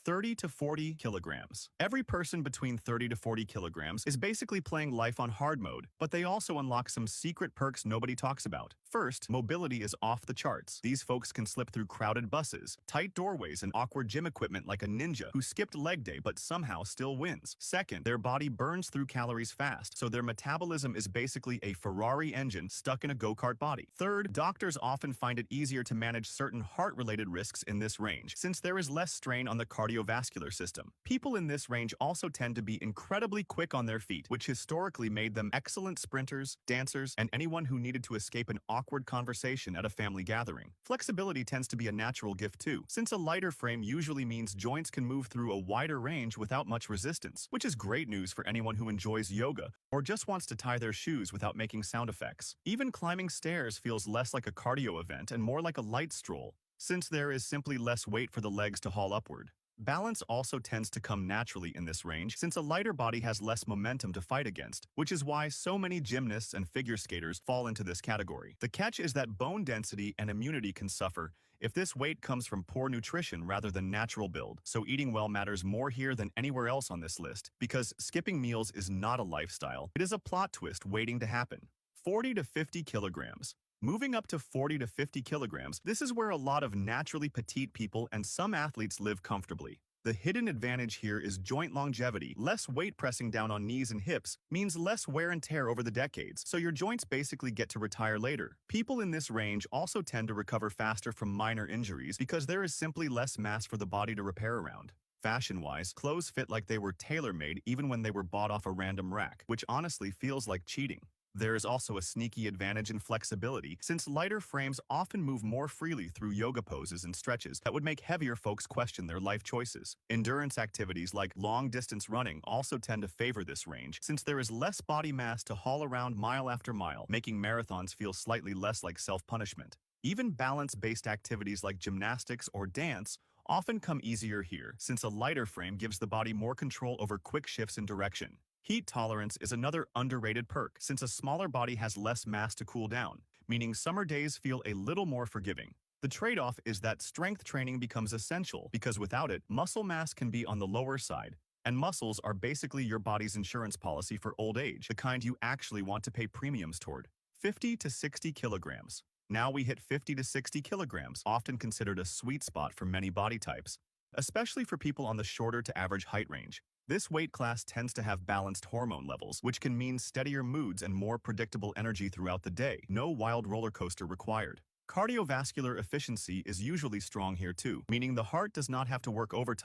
30 to 40 kilograms. Every person between 30 to 40 kilograms is basically playing life on hard mode, but they also unlock some secret perks nobody talks about. First, mobility is off the charts. These folks can slip through crowded buses, tight doorways, and awkward gym equipment like a ninja who skipped leg day but somehow still wins. Second, their body burns through calories fast, so their metabolism is basically a Ferrari engine stuck in a go-kart body. Third, doctors often find it easier to manage certain heart-related risks in this range, since there is less strain on the cardiovascular system. People in this range also tend to be incredibly quick on their feet, which historically made them excellent sprinters, dancers, and anyone who needed to escape an awkward conversation at a family gathering. Flexibility tends to be a natural gift too, since a lighter frame usually means joints can move through a wider range without much resistance, which is great news for anyone who enjoys yoga or just wants to tie their shoes without making sound effects. Even climbing stairs feels less like a cardio event and more like a light stroll, since there is simply less weight for the legs to haul upward. Balance also tends to come naturally in this range, since a lighter body has less momentum to fight against, which is why so many gymnasts and figure skaters fall into this category. The catch is that bone density and immunity can suffer if this weight comes from poor nutrition rather than natural build, so eating well matters more here than anywhere else on this list, because skipping meals is not a lifestyle, it is a plot twist waiting to happen. 40 to 50 kilograms. Moving up to 40 to 50 kilograms, this is where a lot of naturally petite people and some athletes live comfortably. The hidden advantage here is joint longevity. Less weight pressing down on knees and hips means less wear and tear over the decades, so your joints basically get to retire later. People in this range also tend to recover faster from minor injuries because there is simply less mass for the body to repair around. Fashion-wise, clothes fit like they were tailor-made even when they were bought off a random rack, which honestly feels like cheating. There is also a sneaky advantage in flexibility, since lighter frames often move more freely through yoga poses and stretches that would make heavier folks question their life choices. Endurance activities like long-distance running also tend to favor this range, since there is less body mass to haul around mile after mile, making marathons feel slightly less like self-punishment. Even balance-based activities like gymnastics or dance often come easier here, since a lighter frame gives the body more control over quick shifts in direction. Heat tolerance is another underrated perk, since a smaller body has less mass to cool down, meaning summer days feel a little more forgiving. The trade-off is that strength training becomes essential, because without it, muscle mass can be on the lower side, and muscles are basically your body's insurance policy for old age, the kind you actually want to pay premiums toward. 50 to 60 kilograms. Now we hit 50 to 60 kilograms, often considered a sweet spot for many body types, especially for people on the shorter to average height range. This weight class tends to have balanced hormone levels, which can mean steadier moods and more predictable energy throughout the day. No wild roller coaster required. Cardiovascular efficiency is usually strong here too, meaning the heart does not have to work overtime